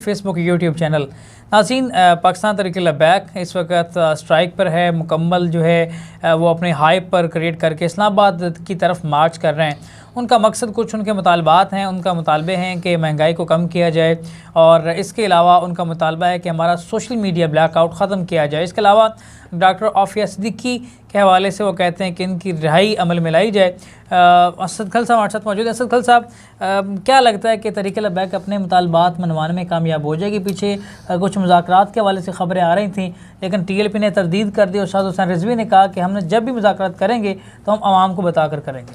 Facebook YouTube channel नाज़रीन, पाकिस्तान तहरीक-ए-लबैक इस वक्त स्ट्राइक पर है। मुकम्मल जो है वो अपने हाइप पर क्रिएट करके इस्लामाबाद की तरफ मार्च कर रहे हैं। उनका मकसद कुछ उनके मुतालबात हैं। उनका मुतालबे हैं कि महंगाई को कम किया जाए और इसके अलावा उनका मुतालबा है कि हमारा सोशल मीडिया ब्लैकआउट ख़त्म किया जाए। इसके अलावा डॉक्टर आफिया सिद्दीकी के हवाले से वो कहते हैं कि इनकी रिहाई अमल में लाई जाए। असद खल साहब हमारे साथ मौजूद है। असद खल साहब, क्या लगता है कि तहरीक-ए-लबैक अपने मुतालबात मनवाने में कामयाब हो जाएगी? पीछे कुछ मुज़ाकरात के हवाले से ख़बरें आ रही थी, लेकिन TLP ने तरदीद कर दी और शाद हुसैन रिजवी ने कहा कि हमने जब भी मुज़ाकरात करेंगे तो हम आवाम को बताकर करेंगे।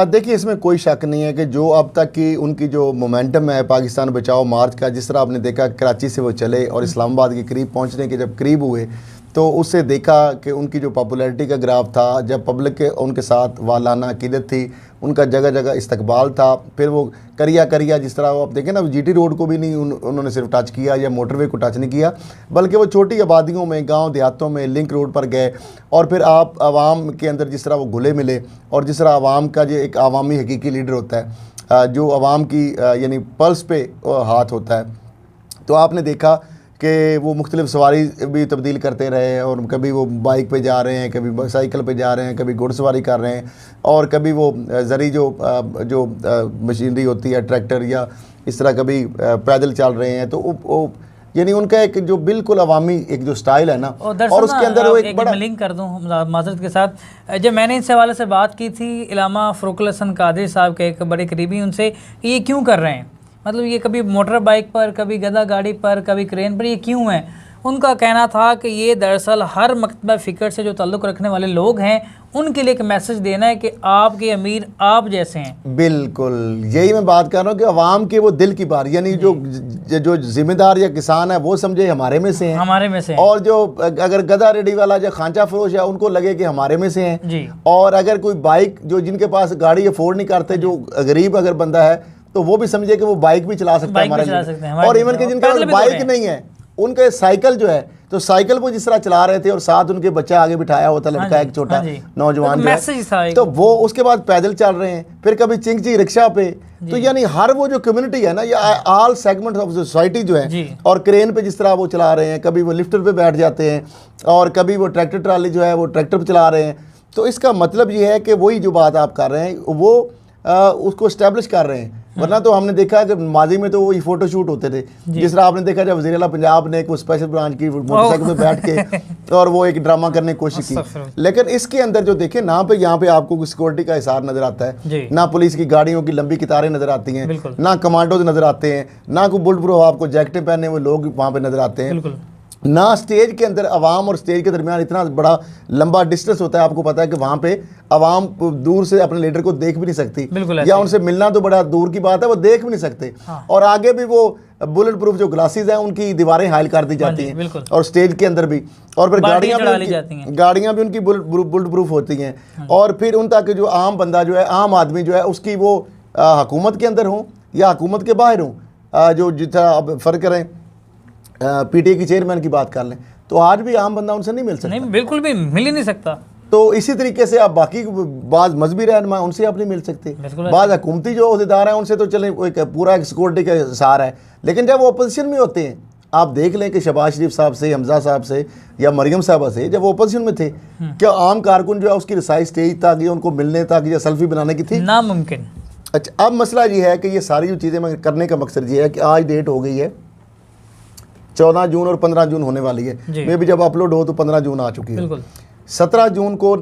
देखिए, इसमें कोई शक नहीं है कि जो अब तक की उनकी जो मोमेंटम है पाकिस्तान बचाओ मार्च का, जिस तरह आपने देखा कराची से वो चले और इस्लामाबाद के करीब पहुंचने के जब करीब हुए तो उससे देखा कि उनकी जो पॉपुलैरिटी का ग्राफ था, जब पब्लिक के उनके साथ वालाना अक़ीदत थी, उनका जगह जगह इस्तकबाल था। फिर वो करिया जिस तरह वो आप देखें ना, GT रोड को भी नहीं उन्होंने सिर्फ टच किया या मोटरवे को टच नहीं किया, बल्कि वो छोटी आबादियों में, गांव देहातों में लिंक रोड पर गए और फिर आप आवाम के अंदर जिस तरह वो घुले मिले और जिस तरह आवाम का जो एक आवामी हकीकी लीडर होता है, जो आवाम की यानी पल्स पे हाथ होता है, तो आपने देखा कि वो मुख्तलिफ सवारी भी तब्दील करते रहे और कभी वो बाइक पे जा रहे हैं, कभी साइकिल पे जा रहे हैं, कभी घुड़सवारी कर रहे हैं और कभी वो ज़री जो मशीनरी होती है, ट्रैक्टर या इस तरह कभी पैदल चल रहे हैं। तो यानी उनका एक जो बिल्कुल अवामी एक जो स्टाइल है ना, और उसके अंदर वो एक बड़ा लिंक कर दूँ माजरत के साथ। जब मैंने इस हवाले से बात की थी इलामा फ़रूकुल हसन कादरी साहब के एक बड़े करीबी, उनसे कि ये क्यों कर रहे हैं, मतलब ये कभी मोटर बाइक पर, कभी गधा गाड़ी पर, कभी क्रेन पर, ये क्यों है? उनका कहना था कि ये दरअसल हर मकतबा फ़िक्र से जो ताल्लुक़ रखने वाले लोग हैं उनके लिए एक मैसेज देना है कि आपके अमीर आप जैसे हैं। बिल्कुल यही मैं बात कर रहा हूँ कि अवाम के वो दिल की बात, यानी जो जिम्मेदार या किसान है वो समझे हमारे में से हैं, हमारे में से हैं। और जो अगर गधा रेडी वाला या खांचा फरोश है उनको लगे कि हमारे में से हैं जी। और अगर कोई बाइक जो जिनके पास गाड़ी अफोर्ड नहीं करते, जो गरीब अगर बंदा है तो वो भी समझे कि वो बाइक भी चला सकता है हमारे, और इवन के जिनका बाइक नहीं है उनके साइकिल जो है, तो साइकिल वो जिस तरह चला रहे थे और साथ उनके बच्चा आगे बिठाया होता लड़का, एक छोटा नौजवान जो है, तो वो उसके बाद पैदल चल रहे हैं, फिर कभी चिंगची रिक्शा पे। तो यानी हर वो जो कम्युनिटी है ना, या ऑल सेगमेंट ऑफ सोसाइटी जो है, और क्रेन पे जिस तरह वो चला रहे हैं, कभी वो लिफ्टर पे बैठ जाते हैं और कभी वो ट्रैक्टर ट्राली जो है वो ट्रैक्टर पे चला रहे हैं। तो इसका मतलब ये है कि वही जो बात आप कर रहे हैं वो उसको इस्टेब्लिश कर रहे हैं। वरना तो हमने देखा कि माजी में तो वही फोटो शूट होते थे, जिस तरह आपने देखा जब वज़ीर-ए-आला पंजाब ने कोई स्पेशल ब्रांच की मोटरसाइकिल पे बैठ के और वो एक ड्रामा करने की कोशिश की। लेकिन इसके अंदर जो देखें ना, पे यहाँ पे आपको सिक्योरिटी का हिसार नजर आता है, ना पुलिस की गाड़ियों की लंबी कतारें नजर आती हैं, ना कमांडोज नजर आते हैं, ना कोई बुलेट प्रूफ आपको जैकेटें पहने हुए लोग वहाँ पे नजर आते हैं, ना स्टेज के अंदर अवाम और स्टेज के दरमियान इतना बड़ा लंबा डिस्टेंस होता है। आपको पता है कि वहाँ पे अवाम दूर से अपने लीडर को देख भी नहीं सकती, या उनसे मिलना तो बड़ा दूर की बात है, वो देख भी नहीं सकते। और आगे भी वो बुलेट प्रूफ जो ग्लासेस हैं उनकी दीवारें हाइल कर दी जाती हैं, और स्टेज के अंदर भी, और फिर गाड़ियाँ भी उनकी बुलेट प्रूफ होती हैं। और फिर उन तक जो आम बंदा जो है, आम आदमी जो है, उसकी वो हुकूमत के अंदर हो या हुकूमत के बाहर हो, जो जितना अब फ़र्क करें PTA की चेयरमैन की बात कर लें, तो आज भी आम बंदा उनसे नहीं मिल सकता, नहीं बिल्कुल भी मिल ही नहीं सकता। तो इसी तरीके से आप बाकी बाज़ मजहबी रहनुमा उनसे आप नहीं मिल सकते, बाज़ हुकूमती जो अहदेदार हैं उनसे तो चले एक पूरा सिक्योरिटी का हिसार है। लेकिन जब वो अपोजिशन में होते हैं, आप देख लें कि शहबाज शरीफ साहब से, हमजा साहब से या मरियम साहबा से, जब वो अपोजिशन में थे, क्या आम कारकुन जो है उसकी रसाई स्टेज तक या उनको मिलने तक या सेल्फी बनाने की थी? नामुमकिन। अच्छा, अब मसला ये है कि ये सारी जो चीज़ें मैं करने का मकसद ये है कि आज डेट हो गई है 14 जून और 15 जून होने वाली है। मे भी जब अपलोड हो तो 15 जून आ चुकी है। 17 जून को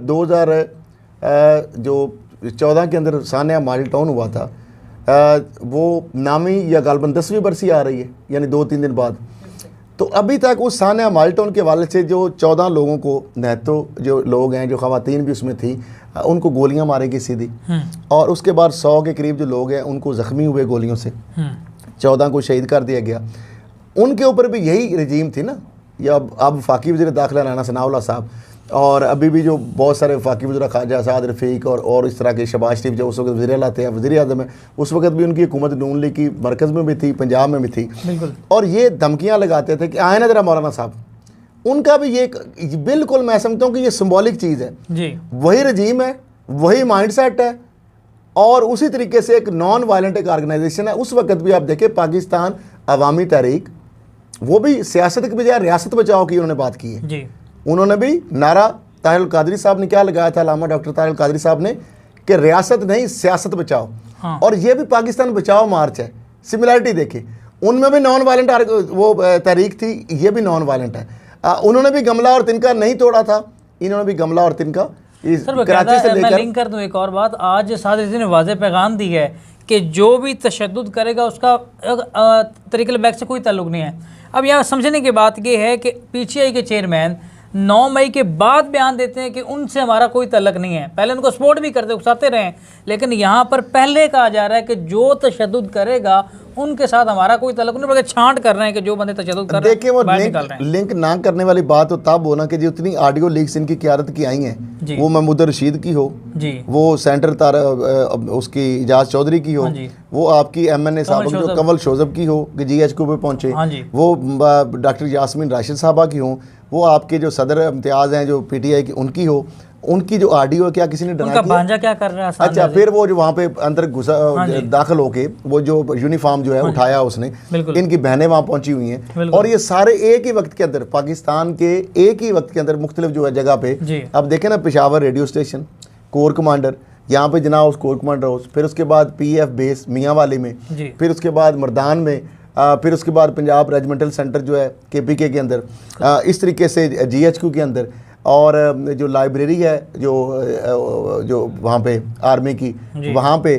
2014 के अंदर सानिया मॉडल टाउन हुआ था, वो नामी या गालबन 10वीं बरसी आ रही है, यानी 2-3 दिन बाद। तो अभी तक उस सानिया मॉडल टाउन के हवाले से जो 14 लोगों को, तो जो लोग हैं, जो ख़वातीन भी उसमें थी, उनको गोलियां मारी गई सीधी, और उसके बाद 100 के करीब जो लोग हैं उनको ज़ख्मी हुए गोलियों से, 14 को शहीद कर दिया गया। उनके ऊपर भी यही रजीम थी ना, या अब वफाकी वज़ीर दाखिला राना सनाउल्लाह साहब, और अभी भी जो बहुत सारे वफाकी वज़ीर ख्वाजा साद रफ़ीक और इस तरह के शहबाज शरीफ जो उस वक्त वज़ीर-ए-आला थे, वज़ीर-ए-आज़म है, उस वक्त भी उनकी हुकूमत नून लीग की मरकज़ में भी थी, पंजाब में भी थी, और ये धमकियाँ लगाते थे कि आए ना ज़रा मौलाना साहब। उनका भी ये बिल्कुल मैं समझता हूँ कि ये सिम्बॉलिक चीज़ है जी। वही रजीम है, वही माइंड सेट है, और उसी तरीके से एक नॉन वायलेंट एक ऑर्गेनाइजेशन है। उस वक्त भी आप देखें पाकिस्तान अवामी तहरीक, वो भी सियासत के बजाय रियासत बचाओ की उन्होंने बात की है जी। उन्होंने भी नारा ताहिर कादरी साहब ने क्या लगाया था, अल्लामा डॉक्टर ताहिर कादरी साहब ने, कि रियासत नहीं सियासत बचाओ। हाँ। और ये भी पाकिस्तान बचाओ मार्च है। सिमिलरिटी देखिए, उनमें भी नॉन वायलेंट वो तहरीक थी, ये भी नॉन वायलेंट है। उन्होंने भी गमला और तिनका नहीं तोड़ा था, इन्होंने भी गमला और तिनका कराची से लेकर। मैं लिंक कर दूं एक और बात, आज सादिर ने वाज़ेह पैगाम दी है कि जो भी तशद्दुद करेगा उसका तहरीक बैक से कोई ताल्लुक नहीं है। अब यहाँ समझने की बात ये है कि पीटीआई के चेयरमैन 9 मई के बाद बयान देते हैं कि उनसे हमारा कोई तल्लक नहीं है। पहले उनको सपोर्ट भी करते उकसाते रहे, लेकिन यहाँ पर पहले कहा जा रहा है कि जो तशद्दुद करेगा उनके साथ हमारा कोई तल्लक नहीं, बल्कि छांट कर रहे हैं कि जो बंदे तशद्दुद कर रहे हैं। देखिए वो लिंक ना करने वाली बात तो तब होना कि जितनी ऑडियो लीक्स इनकी क़यादत की आई हैं, वो महमूद रशीद की हो जी, वो सेंटर उसकी इजाज चौधरी की हो, वो आपकी MNA साहब जो कंवल शोजब की हो कि GHQ पे पहुंचे, वो डॉक्टर यास्मीन राशिद साहबा की हो, वो आपके जो सदर इम्तियाज़ हैं जो PTI की उनकी हो, उनकी जो ऑडियो है क्या किसी ने डरा भांजा क्या कर रहा है? अच्छा, फिर वो जो वहाँ पे अंदर घुसा दाखिल होके वो जो यूनिफॉर्म जो है उठाया उसने, इनकी बहनें वहाँ पहुंची हुई हैं, और ये सारे एक ही वक्त के अंदर पाकिस्तान के एक ही वक्त के अंदर मुख्तलिफ जो है जगह पे। अब देखें ना, Peshawar radio station, core commander, यहाँ पे जना हाउस, कोर कमांडर हाउस, फिर उसके बाद PF बेस मियाँ वाली में, फिर उसके बाद मर्दान में, फिर उसके बाद पंजाब रेजिमेंटल सेंटर जो है KPK के अंदर, इस तरीके से GHQ के अंदर, और जो लाइब्रेरी है जो वहाँ पे आर्मी की, वहाँ पे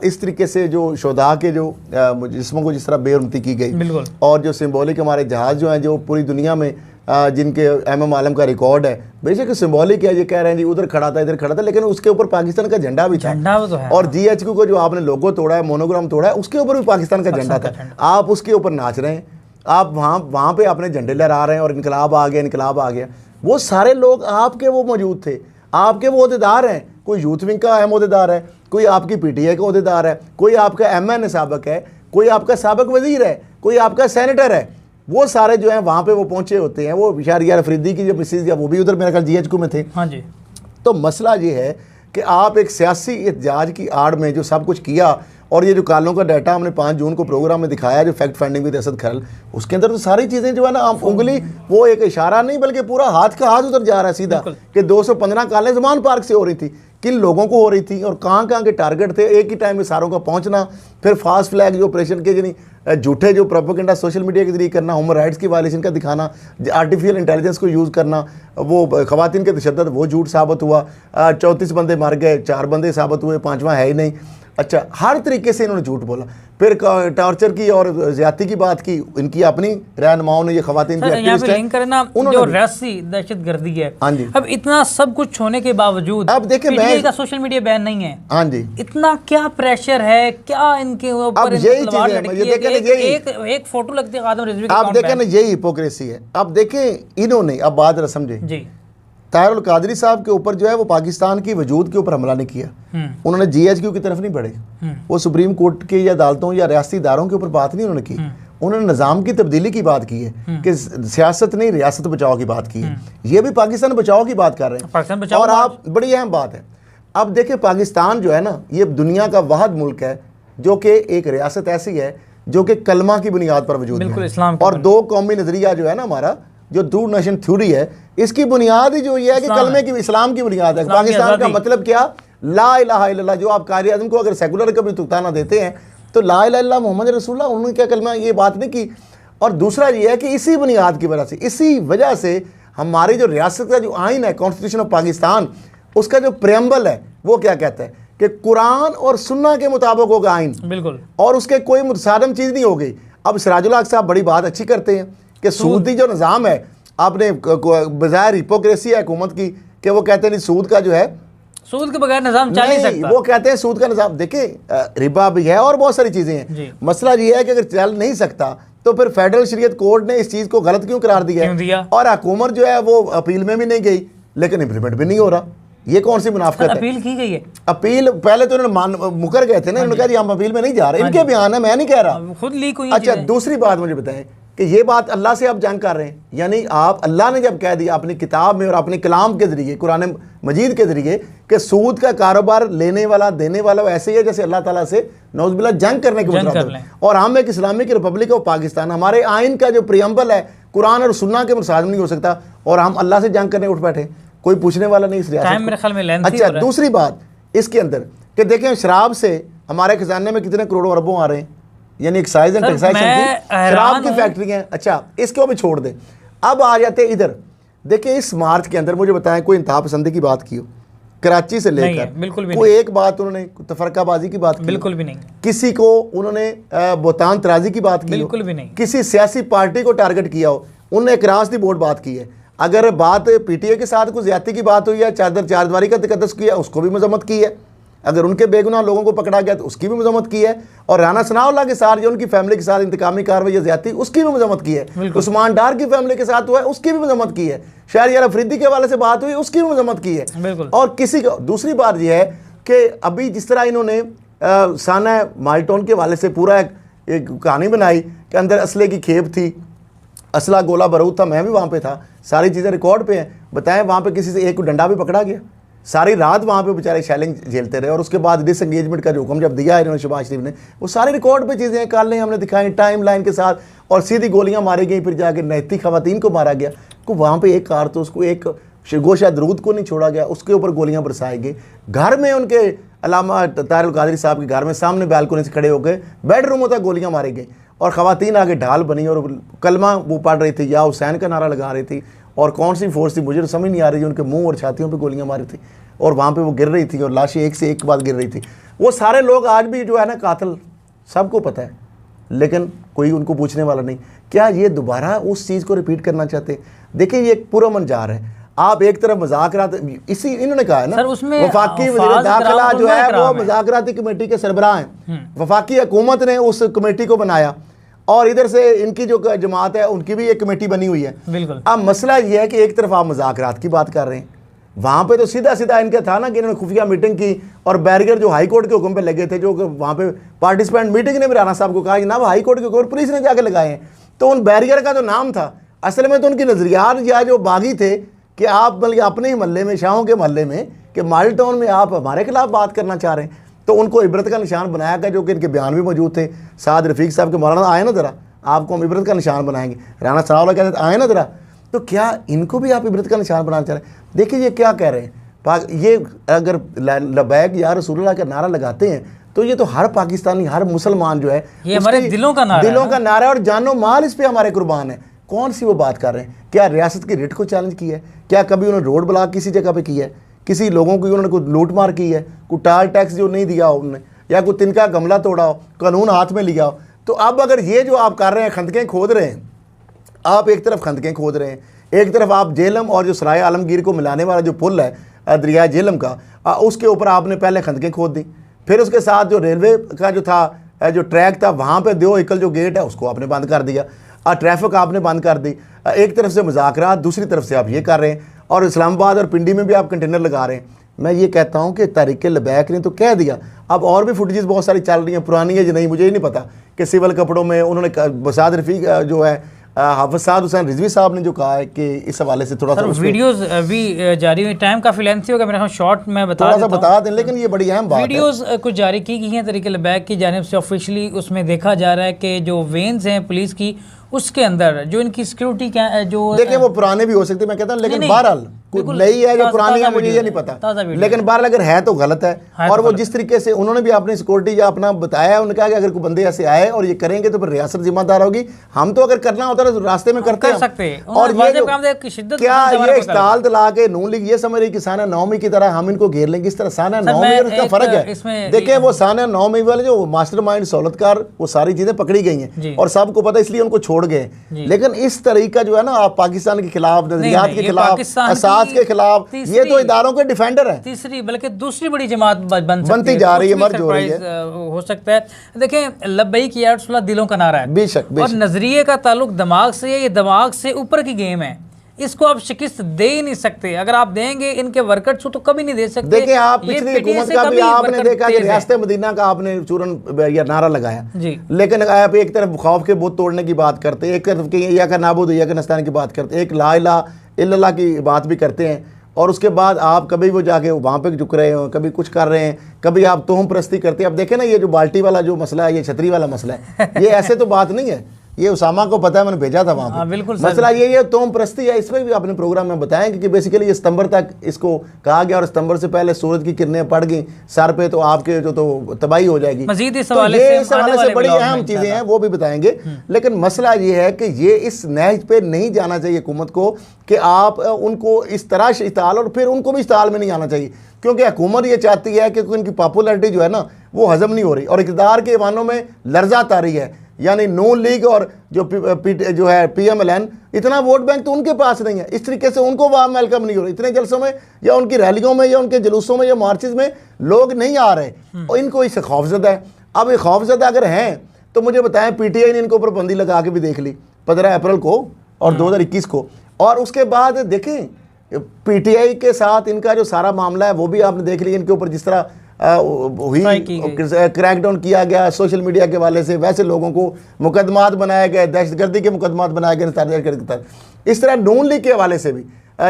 इस तरीके से जो शोधा के जो जिस्मों को जिस तरह बेरुमती की गई, और जो सिंबॉलिक हमारे जहाज़ जो हैं जो पूरी दुनिया में जिनके MM आलम का रिकॉर्ड है, बेशक सिंबॉलिक है, ये कह रहे हैं जी उधर खड़ा था इधर खड़ा था, लेकिन उसके ऊपर पाकिस्तान का झंडा भी था। तो है। और GHQ को जो आपने लोगो तोड़ा है, मोनोग्राम तोड़ा है, उसके ऊपर भी पाकिस्तान का झंडा था। आप उसके ऊपर नाच रहे हैं, आप वहाँ पे अपने झंडे लहरा रहे हैं, और इनकलाब आ गया, इनकलाब आ गया। वो सारे लोग आपके वो मौजूद थे, आपके वो अहदेदार हैं, कोई यूथ विंग का अहम अहदेदार है, कोई आपकी PTI का अहदेदार है, कोई आपका MNA साबिक है, कोई आपका साबिक वजीर है, कोई आपका सेनेटर है, वो सारे जो हैं वहाँ पे वो पहुँचे होते हैं। वो शाहरियार अफरीदी की जो मिसेज है वो भी उधर मेरे ख्याल GHQ में थे। हाँ जी। तो मसला ये है कि आप एक सियासी एहतजाज की आड़ में जो सब कुछ किया, और ये जो कालों का डाटा हमने 5 जून को प्रोग्राम में दिखाया, जो फैक्ट फाइंडिंग विद असद खरल, उसके अंदर तो सारी चीज़ें जो है ना, आप उंगली वो एक इशारा नहीं बल्कि पूरा हाथ का हाथ उधर जा रहा है सीधा, कि 215 कालें ज़मान पार्क से हो रही थी, किन लोगों को हो रही थी, और कहाँ कहाँ के टारगेट थे, एक ही टाइम में सारों का पहुँचना, फिर फास्ट फ्लैग जो ऑपरेशन के यानी झूठे जो प्रोपेगेंडा सोशल मीडिया के जरिए करना, ह्यूमन राइट्स की वायलेशन का दिखाना, आर्टिफिशियल इंटेलिजेंस को यूज़ करना, वो खवातीन के तशद्दुद वो झूठ साबित हुआ, 34 बंदे मर गए, 4 बंदे साबित हुए, 5वां है ही नहीं। अच्छा, हर तरीके से इन्होंने झूठ बोला, फिर टॉर्चर की और ज्यादती की बात की, इनकी अपनी रहनुमाओं ने, ये खवातीन की एक्टिविस्ट हैं, जो रस्सी दहशतगर्दी है। हाँ जी। अब इतना सब कुछ होने के बावजूद अब देखिए PTI का सोशल मीडिया बैन नहीं है। हाँ जी। इतना क्या प्रेशर है, क्या इनके ऊपर एक फोटो लगती है आदम रिजवी की। आप देखें ना, यही हिपोक्रेसी है। अब देखें इन्होंने, अब बात जरा समझे जी, ताहिर कादरी साहब के ऊपर जो है वो पाकिस्तान की वजूद के ऊपर हमला नहीं किया, उन्होंने GHQ की तरफ नहीं बढ़े, वो सुप्रीम कोर्ट के या अदालतों या रियासती इदारों के ऊपर बात नहीं उन्होंने की, उन्होंने निज़ाम की तब्दीली की बात की है कि सियासत नहीं रियासत बचाओ की बात की है। ये भी पाकिस्तान बचाओ की बात कर रहे हैं, और आप, बड़ी अहम बात है। अब देखिए पाकिस्तान जो है ना, ये दुनिया का वाहिद मुल्क है जो कि एक रियासत ऐसी है जो कि कलमा की बुनियाद पर वजूद है, और 2 कौमी नज़रिया जो है ना हमारा, जो 2 नेशन थ्योरी है, इसकी बुनियाद ही जो ये है कि कलमे की, इस्लाम की बुनियाद है। पाकिस्तान का मतलब क्या? ला इलाहा इल्लल्लाह। जो आप कायदे आज़म को अगर सेकुलर कभी तुताना देते हैं तो ला इलाहा इल्लल्लाह मोहम्मद रसूलुल्लाह, उन्होंने क्या कलमा ये बात नहीं की। और दूसरा ये है कि इसी बुनियाद की वजह से, इसी वजह से हमारी जो रियासत का जो आइन है, कॉन्स्टिट्यूशन ऑफ पाकिस्तान, उसका जो प्रेम्बल है वो क्या कहता है कि कुरान और सुन्ना के मुताबिक होगा आइन, बिल्कुल, और उसके कोई मुतसादम चीज़ नहीं होगी। अब सिराजुल हक साहब बड़ी बात अच्छी करते हैं कि सूदी जो निज़ाम है, आपने बज़ाहिर हिपोक्रेसी है हुकूमत की कि वो कहते हैं सूद का जो है, सूद के बगैर निज़ाम चल नहीं सकता। वो कहते हैं सूद का निज़ाम, देखिए रिबा भी है और बहुत सारी चीज़ें हैं। मसला ये है कि अगर चल नहीं सकता तो फिर फेडरल शरीयत कोर्ट ने इस चीज़ को गलत क्यों करार दिया, और हुकूमत जो है वो अपील में भी नहीं गई, लेकिन इम्प्लीमेंट भी नहीं हो रहा। ये कौन सी मुनाफिकत है? अपील की गई है। अपील पहले तो उन्होंने मुकर गए थे ना, उन्होंने कहा जी हम अपील में नहीं जा रहे, इनके बयान है, मैं नहीं कह रहा, खुद लीक हुई। अच्छा, दूसरी बात मुझे बताएं कि ये बात अल्लाह से आप जंग कर रहे हैं, यानी आप अल्लाह ने जब कह दिया अपनी किताब में और अपने कलाम के ज़रिए कुरान मजीद के ज़रिए कि सूद का कारोबार लेने वाला देने वाला ऐसे ही है जैसे अल्लाह ताला से नौज़ुबिल्लाह जंग करने के मुताबिक। और हम एक इस्लामिक रिपब्लिक ऑफ पाकिस्तान, हमारे आइन का जो प्रियम्बल है कुरान और सुन्ना के मुसाद नहीं हो सकता, और हम अल्लाह से जंग करने उठ बैठे, कोई पूछने वाला नहीं इस रियासत। अच्छा, दूसरी बात इसके अंदर कि देखें शराब से हमारे खजाने में कितने करोड़ों अरबों आ रहे हैं, यानी एक्साइज एंड टैक्सेशन की शराब की फैक्ट्री है। अच्छा, इसको भी छोड़ दें, अब आ जाते इधर। देखिए इस मार्च के अंदर मुझे बताएं कोई इंतहा पसंदी की बात की हो कराची से लेकर, बिल्कुल भी कोई एक बात उन्होंने तफरकाबाजी की बात की, बिल्कुल भी नहीं, किसी को उन्होंने बोतान तराजी की बात की, बिल्कुल भी नहीं, किसी सियासी पार्टी को टारगेट किया हो, उन्होंने एकरास दी बोर्ड बात की है। अगर बात पीटीए के साथ कोई ज्यादती की बात हुई है, चारदीवारी का तकद्दुस किया, उसको भी मजम्मत की है। अगर उनके बेगुनाह लोगों को पकड़ा गया तो उसकी भी मजम्मत की है, और राना सनाउल्लाह के साथ जो उनकी फैमिली के साथ इंतकामी कार्रवाई या ज्यादती उसकी भी मजम्मत की है। उस्मान डार की फैमिली के साथ हुआ है उसकी भी मजम्मत की है। शहरियार अफरीदी के हवाले से बात हुई उसकी भी मजम्मत की है। और किसी को दूसरी बात यह है कि अभी जिस तरह इन्होंने साना माल्टोन के हवाले से पूरा एक कहानी बनाई कि अंदर असले की खेप थी, असला गोला बारूद था, मैं भी वहाँ पे था, सारी चीज़ें रिकॉर्ड पे हैं। बताएं वहाँ पे किसी से एक डंडा भी पकड़ा गया? सारी रात वहाँ पे बेचारे शैलिंग झेलते रहे, और उसके बाद डिसएंगेजमेंट का जो हुक्म जब दिया है इन्होंने शहबाज शरीफ ने, वो सारे रिकॉर्ड पे चीज़ें कालें हमने दिखाई टाइम लाइन के साथ, और सीधी गोलियाँ मारी गई, फिर जाके नैती खवातीन को मारा गया। को वहाँ पे एक कारतूस को, एक गोशा दरूद को नहीं छोड़ा गया, उसके ऊपर गोलियाँ बरसाई गई। घर में उनके अल्लामा तारिक कादरी साहब के घर में सामने बैल्कनी से खड़े होकर बेडरूमों तक गोलियाँ मारी गई, और ख़वातीन आगे ढाल बनी और कलमा वो पढ़ रही थी या हुसैन का नारा लगा रही थी, और कौन सी फोर्स थी मुझे समझ नहीं आ रही, उनके मुंह और छातियों पे गोलियां मारी थी, और वहाँ पे वो गिर रही थी, और लाशें एक से एक बाद गिर रही थी। वो सारे लोग आज भी जो है ना कातिल सबको पता है, लेकिन कोई उनको पूछने वाला नहीं। क्या ये दोबारा उस चीज़ को रिपीट करना चाहते? देखिए ये एक पूरा मंजार है। आप एक तरफ मुज़ाकरात, इसी इन्होंने कहा है ना वफाकी वज़ीर दाखिला जो है वो मुज़ाकराती कमेटी के सरबराह हैं, वफाकी हुकूमत ने उस कमेटी को बनाया, और इधर से इनकी जो जमात है उनकी भी एक कमेटी बनी हुई है। बिल्कुल। अब मसला ये है कि एक तरफ आप मुज़ाकरात की बात कर रहे हैं, वहाँ पे तो सीधा सीधा इनका था ना कि इन्होंने खुफिया मीटिंग की, और बैरियर जो हाई कोर्ट के हुक्म पे लगे थे, जो वहाँ पे पार्टिसिपेंट मीटिंग ने भी राना साहब को कहा कि ना वो हाई कोर्ट के हुक्म पुलिस ने जाके लगाए हैं, तो उन बैरियर का जो नाम था असल में तो उनकी नज़रियात या जो बागी थे कि आप बल्कि अपने ही महल्ले में, शाहों के महल्ले में, कि माल टाउन में आप हमारे खिलाफ बात करना चाह रहे हैं, तो उनको इबरत का निशान बनाया गया, जो कि इनके बयान भी मौजूद थे। साद रफ़ीक साहब के मौलाना आए ना ज़रा, आपको हम इबरत का निशान बनाएंगे, राना सनाउल्लाह कहते आए ना ज़रा, तो क्या इनको भी आप इबरत का निशान बनाना चाह रहे हैं? देखिए ये क्या कह रहे हैं, ये अगर लबैक या रसूलुल्लाह का नारा लगाते हैं तो ये तो हर पाकिस्तानी, हर मुसलमान जो है ये हमारे दिलों का नारा है, और जानो माल इस पे हमारे कुर्बान है। कौन सी वो बात कर रहे हैं? क्या रियासत की रिट को चैलेंज किया है? क्या कभी उन्होंने रोड ब्लॉक किसी जगह पे किया है? किसी लोगों को उन्होंने कोई लूट मार की है? कोई टाल टैक्स जो नहीं दिया हो उन्होंने, या कोई तिनका गमला तोड़ा हो, कानून हाथ में लिया हो? तो अब अगर ये जो आप कर रहे हैं, खंदकें खोद रहे हैं, आप एक तरफ खंदकें खोद रहे हैं, एक तरफ आप जेलम और जो सराय आलमगीर को मिलाने वाला जो पुल है दरिया जेलम का, उसके ऊपर आपने पहले खंदकें खोद दी, फिर उसके साथ जो रेलवे का जो था, जो ट्रैक था, वहाँ पे दो एकल जो गेट है उसको आपने बंद कर दिया, ट्रैफिक आपने बंद कर दी। एक तरफ से मुज़ाकरात, दूसरी तरफ से आप ये कर रहे हैं, और इस्लामाबाद और पिंडी में भी आप कंटेनर लगा रहे हैं। मैं ये कहता हूँ कि तहरीक लबैक ने तो कह दिया, अब और भी फुटेजेस बहुत सारी चल रही हैं, पुरानी है या नहीं मुझे ही नहीं पता, कि सिविल कपड़ों में उन्होंने साद रफ़ीक जो है हाफिज़ साद हुसैन रिजवी साहब ने जो कहा है कि इस हवाले से थोड़ा सा वीडियोस भी जारी हुई, टाइम काफ़ी लेंथी होगा, मेरे ख्याल शॉर्ट में बता दें, लेकिन ये बड़ी अहम बात है। वीडियोस कुछ जारी की गई हैं तहरीक लबैक की जानिब से ऑफिशियली, उसमें देखा जा रहा है कि जो वेन्स हैं पुलिस की, उसके अंदर जो इनकी सिक्योरिटी क्या जो देखिए वो पुराने भी हो सकते हैं, मैं कहता हूँ, लेकिन बहरहाल नई है जो पुरानी है मुझे ये नहीं पता, लेकिन बहरहाल अगर है तो गलत है। और वो जिस तरीके से उन्होंने भी अपनी सिक्योरिटी या अपना बताया, उन्होंने कहा कि अगर कोई बंदे ऐसे आए और ये करेंगे तो फिर रियासत जिम्मेदार होगी, हम तो अगर करना होता है तो रास्ते में करते हैं। और ये क्या ये इस्ताल तला के नून लीग ये समझ रही कि साना नौमी की तरह हम इनको घेर लेंगे, इस तरह साना नौमी और उसका फर्क है। देखिए वो साना नौमी वाले जो मास्टरमाइंड सहूलतकार, वो सारी चीजें पकड़ी गई हैं और सबको पता, इसलिए उनको छोड़ गए। लेकिन इस तरीका जो है ना, आप पाकिस्तान के खिलाफ, नजरियात के खिलाफ, असास के खिलाफ, ये तो इदारों के डिफेंडर है। तीसरी बल्कि दूसरी बड़ी जमात बनती जा रही है, मर्ज हो रही है, हो सकता है। देखें लब्बैक या रसूलुल्लाह दिलों का नारा है, बेशक, और नजरिए का ताल्लुक दिमाग से है, ये दिमाग से ऊपर की गेम है। इसको आप शिकस्त दे ही नहीं सकते। अगर आप देंगे इनके वर्कर्स को तो कभी नहीं दे सकते। देखिए आप पिछली हुकूमत का भी आपने देखा कि रियासत मदीना का आपने चूरन या नारा लगाया जी, लेकिन आप एक तरफ खौफ के बुत तोड़ने की बात करते हैं, एक तरफ या का नाबूद या का नस्तान की बात करते हैं, एक ला इलाहा इल्लल्लाह की बात भी करते हैं, और उसके बाद आप कभी वो जाके वहाँ पे झुक रहे हो, कभी कुछ कर रहे हैं, कभी आप तोहम प्रस्ती करते हैं। अब देखें ना ये जो बाल्टी वाला जो मसला है, ये छतरी वाला मसला है, ये ऐसे तो बात नहीं है, ये उसामा को पता है, मैंने भेजा था वहाँ पे। बिल्कुल मसला ये तोहम प्रस्ती है। इसमें भी आपने प्रोग्राम में बताया कि बेसिकली ये सितंबर तक इसको कहा गया, और सितंबर से पहले सूरज की किरणें पड़ गई सर पे तो आपके जो तो तबाही हो जाएगी। मजीद इस तो हवाले से बड़ी अहम चीजें हैं, वो भी बताएंगे। लेकिन मसला ये है कि ये इस नहज पे नहीं जाना चाहिए हुकूमत को कि आप उनको इस तरह इस्ताल, और फिर उनको भी इस्ताल में नहीं आना चाहिए, क्योंकि हुकूमत ये चाहती है कि उनकी पॉपुलैरिटी जो है ना वो हजम नहीं हो रही, और इक़्तिदार के वानों में लर्जा तारी है। यानी नून लीग और जो है PMLN, इतना वोट बैंक तो उनके पास नहीं है, इस तरीके से उनको वहाँ वेलकम नहीं हो रही। इतने जलसों में या उनकी रैलियों में या उनके जुलूसों में या मार्चेस में लोग नहीं आ रहे, और इनको इससे खौफजदा है। अब ये खौफजदा अगर हैं तो मुझे बताएं, PTI ने इनको ऊपर बंदी लगा के भी देख ली 15 अप्रैल को और 2021 को, और उसके बाद देखें PTI के साथ इनका जो सारा मामला है वो भी आपने देख लिया, इनके ऊपर जिस तरह हुई क्रैकडाउन किया गया सोशल मीडिया के वाले से, वैसे लोगों को मुकदमात बनाए गए, दहशतगर्दी के मुकदमात बनाए गए। इस तरह नून लीग के हवाले से भी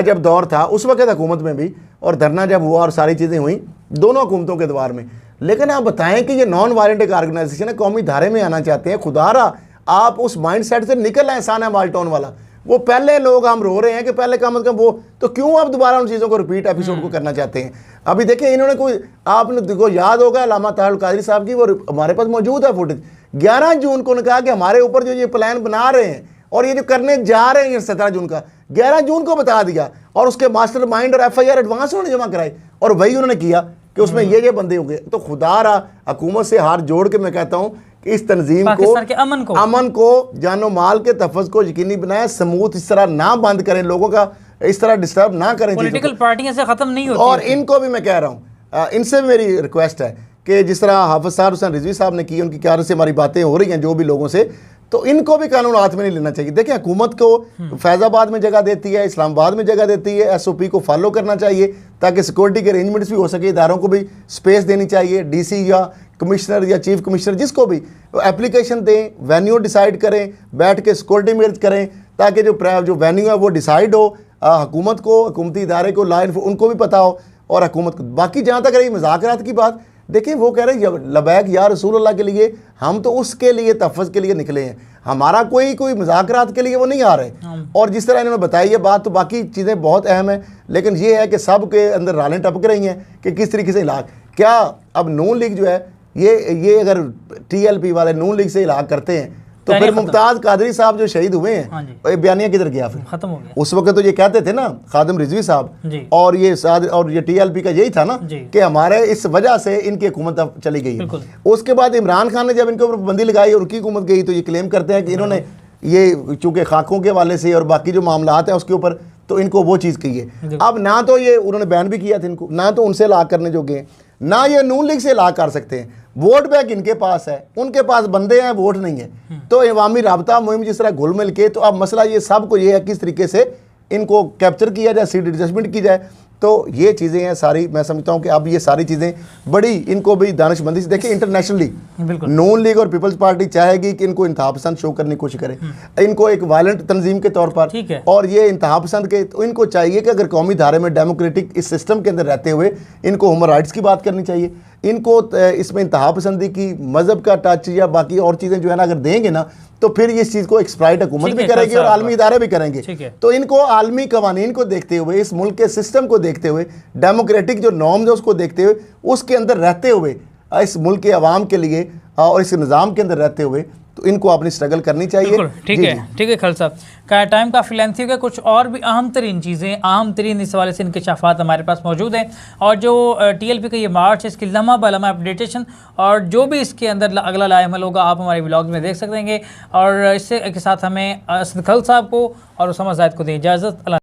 जब दौर था उस वक्त हुकूमत में भी, और धरना जब हुआ और सारी चीज़ें हुई दोनों हुकूमतों के दौर में। लेकिन आप बताएं कि ये नॉन वायलेंट एक ऑर्गेनाइजेशन है, कौमी धारे में आना चाहते हैं, खुदारा आप उस माइंड सेट से निकल आए। साना माल्टोन वाला वो पहले लोग हम रो रहे हैं कि पहले कम से कम वो, तो क्यों आप दोबारा उन चीज़ों को रिपीट एपिसोड को करना चाहते हैं। अभी देखिए इन्होंने कोई, आपने देखो याद होगा अल्लामा तारुल कादरी साहब की, वो हमारे पास मौजूद है फुटेज, 11 जून को उन्होंने कहा कि हमारे ऊपर जो ये प्लान बना रहे हैं और ये जो करने जा रहे हैं ये 17 जून का, 11 जून को बता दिया, और उसके मास्टर माइंड और FIR एडवांस उन्होंने जमा कराई, और वही उन्होंने किया कि उसमें ये बंदे होंगे। तो खुदारा हुकूमत से हाथ जोड़ के मैं कहता हूँ कि इस तंजीम को, अमन को जानो माल के तहफ़्फ़ुज़ को यकीनी बनाए, समूथ इस तरह ना बंद करें, लोगों का इस तरह डिस्टर्ब ना करें, पॉलिटिकल पार्टियां से ख़त्म नहीं होती। और इनको भी मैं कह रहा हूँ, इनसे भी मेरी रिक्वेस्ट है कि जिस तरह हाफिज साहब हुसैन रिजवी साहब ने की, उनकी क्यादत से हमारी बातें हो रही हैं जो भी लोगों से, तो इनको भी कानून हाथ में नहीं लेना चाहिए। देखिए हुकूमत को फैज़ाबाद में जगह देती है, इस्लामाबाद में जगह देती है, SOP को फॉलो करना चाहिए ताकि सिक्योरिटी के अरेंजमेंट्स भी हो सके, इदारों को भी स्पेस देनी चाहिए, DC या कमिश्नर या चीफ कमिश्नर जिसको भी एप्लीकेशन दें, वेन्यू डिसाइड करें, बैठ के सिक्योरिटी मेज करें, ताकि जो वेन्यू है वो डिसाइड हो, हुकूमत को, हुकूमती इदारे को, उनको भी पता हो, और हुकूमत को। बाकी जहाँ तक रही मुज़ाकरात की बात, देखिए वो कह रहे हैं लबैक या रसूल अल्लाह के लिए, हम तो उसके लिए तहफ़्फ़ुज़ के लिए निकले हैं, हमारा कोई मुज़ाकरात के लिए वो नहीं आ रहे। और जिस तरह इन्होंने बताई है बात, तो बाकी चीज़ें बहुत अहम है, लेकिन ये है कि सब के अंदर रालें टपक रही हैं कि किस तरीके से इलाज, क्या अब नून लीग जो है ये अगर TLP वाले नून लीग से इलाज करते हैं तो फिर मुमताज़ कादरी साहब जो शहीद हुए हैं, बयानिया किधर गया, फिर खत्म हो गया। उस वक्त तो ये कहते थे ना खादिम रिजवी साहब, और ये TLP का यही था ना कि हमारे इस वजह से इनकी हुकूमत चली गई। उसके बाद इमरान खान ने जब इनके ऊपर पाबंदी लगाई और उनकी हुकूमत गई, तो ये क्लेम करते हैं कि इन्होंने ये चूँकि खाकों के वाले से और बाकी जो मामला है उसके ऊपर, तो इनको वो चीज़ कही है। अब ना तो ये उन्होंने बैन भी किया था इनको, ना तो उनसे इलाक़ करने जो गए, ना ये नून लीग से इलाक़ कर सकते हैं। वोट बैंक इनके पास है, उनके पास बंदे हैं, वोट नहीं है। तो अवामी राबता मुहिम जिस तरह घुल मिल के, तो अब मसला ये सब को ये है किस तरीके से इनको कैप्चर किया जाए, सीट एडजस्टमेंट की जाए। तो ये चीज़ें हैं सारी, मैं समझता हूँ कि अब ये सारी चीज़ें बड़ी, इनको भी दानिशमंदी से देखिए। इंटरनेशनली नून लीग और पीपल्स पार्टी चाहेगी कि इनको इंतहा पसंद शो करने की कोशिश करें, इनको एक वायलेंट तंजीम के तौर पर, और ये इंतहा पसंद के, तो इनको चाहिए कि अगर कौमी धारे में डेमोक्रेटिक इस सिस्टम के अंदर रहते हुए इनको ह्यूमन राइट्स की बात करनी चाहिए, इनको इसमें इंतहा पसंदी की, मज़हब का टच या बाकी और चीज़ें जो है ना अगर देंगे ना, तो फिर इस चीज़ को एक्सप्लॉइट हुकूमत भी करेगी और आलमी इदारे भी करेंगे। तो इनको आलमी कवानीन को देखते हुए, इस मुल्क के सिस्टम को देखते हुए, डेमोक्रेटिक जो नॉर्म्स है उसको देखते हुए, उसके अंदर रहते हुए, इस मुल्क के अवाम के लिए और इस निज़ाम के अंदर रहते हुए, तो इनको अपनी स्ट्रगल करनी चाहिए। ठीक है खल साहब का टाइम काफ़ी लेंथी हो गया। कुछ और भी अहम तरीन चीज़ें, अहम तरीन इस हवाले से इंकशाफात हमारे पास मौजूद हैं, और जो TLP का ये मार्च है, इसकी लम्हा बलम्हा अपडेटेशन और जो भी इसके अंदर अगला लाएमल होगा आप हमारे ब्लॉग में देख सकेंगे। और इससे के साथ हमें असद खल साहब को और उसामा ज़ाहिद को दें इजाज़त।